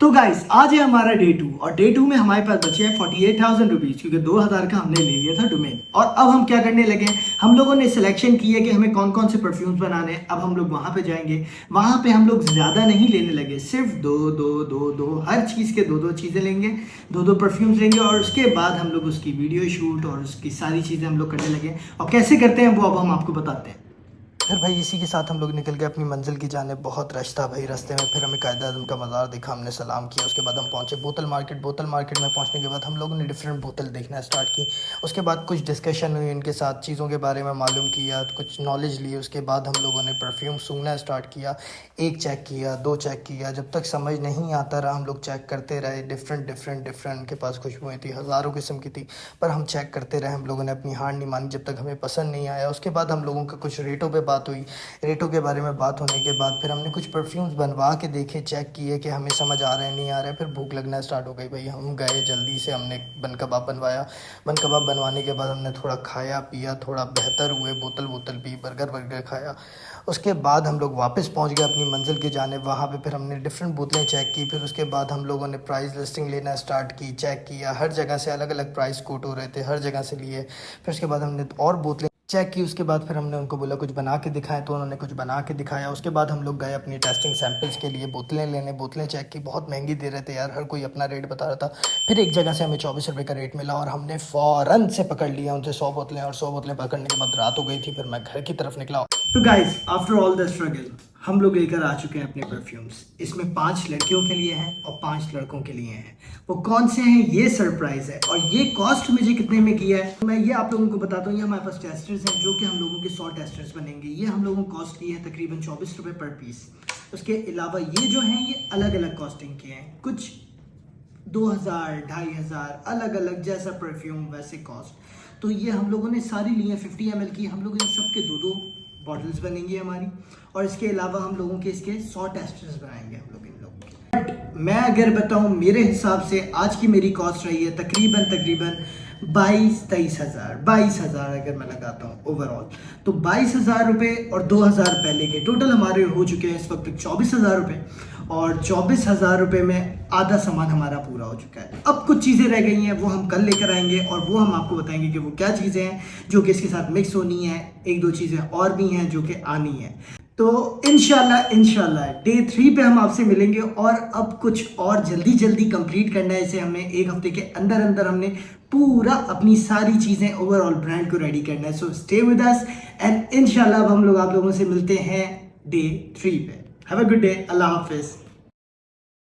तो गाइस आज है हमारा डे 2 और डे 2 में हमारे पास बचे हैं 48,000 रुपीज़ क्योंकि 2,000 का हमने ले लिया था डोमेन। और अब हम क्या करने लगे हैं, हम लोगों ने सिलेक्शन की है कि हमें कौन कौन से परफ्यूम्स बनाने हैं। अब हम लोग वहाँ पे जाएंगे, वहाँ पे हम लोग ज़्यादा नहीं लेने लगे, सिर्फ दो हर चीज़ के दो चीज़ें लेंगे, दो परफ्यूम्स लेंगे और उसके बाद हम लोग उसकी वीडियो शूट और उसकी सारी चीज़ें हम लोग करने लगे। और कैसे करते हैं वो अब हम आपको बताते हैं। फिर भाई इसी के साथ हम लोग निकल गए अपनी मंजिल की जाने। बहुत रश था भाई रास्ते में। फिर हमें कायदा आज़म का मज़ार देखा, हमने सलाम किया। उसके बाद हम पहुंचे बोतल मार्केट। बोतल मार्केट में पहुंचने के बाद हम लोगों ने डिफरेंट बोतल देखना स्टार्ट की। उसके बाद कुछ डिस्कशन हुई उनके साथ, चीज़ों के बारे में मालूम किया, कुछ नॉलेज ली। उसके बाद हम लोगों ने परफ्यूम सूंघना स्टार्ट किया। एक चेक किया, दो चेक किया, जब तक समझ नहीं आता रहा हम लोग चेक करते रहे। डिफरेंट उनके पास खुशबुएँ थी, हज़ारों किस्म की थी, पर हम चेक करते रहे। हम लोगों ने अपनी हार नहीं मानी जब तक हमें पसंद नहीं आया। उसके बाद हम लोगों का कुछ रेटों पे बात हुई। रेटों के बारे में बात होने के बाद फिर हमने कुछ परफ्यूम्स बनवा के देखे, चेक किए कि हमें समझ आ रहे हैं नहीं आ रहे हैं। फिर भूख लगना स्टार्ट हो गई भाई। हम गए जल्दी से, हमने बन कबाब बनवाया। बन कबाब बनवाने के बाद हमने थोड़ा खाया पिया, थोड़ा बेहतर हुए, बोतल पी, बर्गर खाया। उसके बाद हम लोग वापस पहुंच गए अपनी मंजिल की जानिब। वहाँ पे फिर हमने डिफरेंट बोतलें चेक की। फिर उसके बाद हम लोगों ने प्राइस लिस्टिंग लेना स्टार्ट की, चेक किया। हर जगह से अलग अलग प्राइस कोट हो रहे थे, हर जगह से लिए। फिर उसके बाद हमने और बोतलें चेक की। उसके बाद फिर हमने उनको बोला कुछ बना के दिखाएं, तो उन्होंने कुछ बना के दिखाया। उसके बाद हम लोग गए अपनी टेस्टिंग सैंपल्स के लिए बोतलें लेने। बोतलें चेक की, बहुत महंगी दे रहे थे यार, हर कोई अपना रेट बता रहा था। फिर एक जगह से हमें 24 रुपये का रेट मिला और हमने फ़ौरन से पकड़ लिया उनसे 100 बोतलें। और 100 बोतलें पकड़ने के बाद रात हो गई थी। फिर मैं घर की तरफ निकला। तो guys after all the struggle हम लोग लेकर आ चुके हैं अपने परफ्यूम्स। इसमें 5 लड़कियों के लिए हैं और 5 लड़कों के लिए हैं। वो कौन से हैं ये सरप्राइज है। और ये कॉस्ट मुझे कितने में किया है मैं ये आप लोगों को बताता हूँ। ये हमारे पास टेस्टर्स हैं जो कि हम लोगों के 100 टेस्टर्स बनेंगे। ये हम लोगों को कॉस्ट की है तकरीबन 24 रुपये पर पीस। उसके अलावा ये जो हैं ये अलग अलग कॉस्टिंग के हैं, कुछ 2,000 2,500 अलग अलग, जैसा परफ्यूम वैसे कॉस्ट। तो ये हम लोगों ने सारी ली है 50 ml की। हम लोग इन सब के दो बॉटल्स बनेंगी हमारी। और इसके अलावा हम लोगों के इसके 100 टेस्टर्स बनाएंगे हम लोग इन लोगों के। बट मैं अगर बताऊं मेरे हिसाब से आज की मेरी कॉस्ट रही है तकरीबन 22,000 अगर मैं लगाता हूँ ओवरऑल। तो 22,000 रुपये और 2,000 पहले के टोटल हमारे हो चुके हैं इस वक्त तक 24,000 रुपये। और 24,000 रुपये में आधा सामान हमारा पूरा हो चुका है। अब कुछ चीज़ें रह गई हैं, वो हम कल लेकर आएंगे और वो हम आपको बताएंगे कि वो क्या चीज़ें हैं जो कि इसके साथ मिक्स होनी है। एक दो चीज़ें और भी हैं जो कि आनी है। तो इंशाल्लाह डे 3 पे हम आपसे मिलेंगे। और अब कुछ और जल्दी कंप्लीट करना है इसे। हमें एक हफ्ते के अंदर हमने पूरा अपनी सारी चीज़ें ओवरऑल ब्रांड को रेडी करना है। So stay with us and इंशाल्लाह अब हम लोग आप लोगों से मिलते हैं डे 3 पे। हैव अ गुड डे, अल्लाह हाफिज़।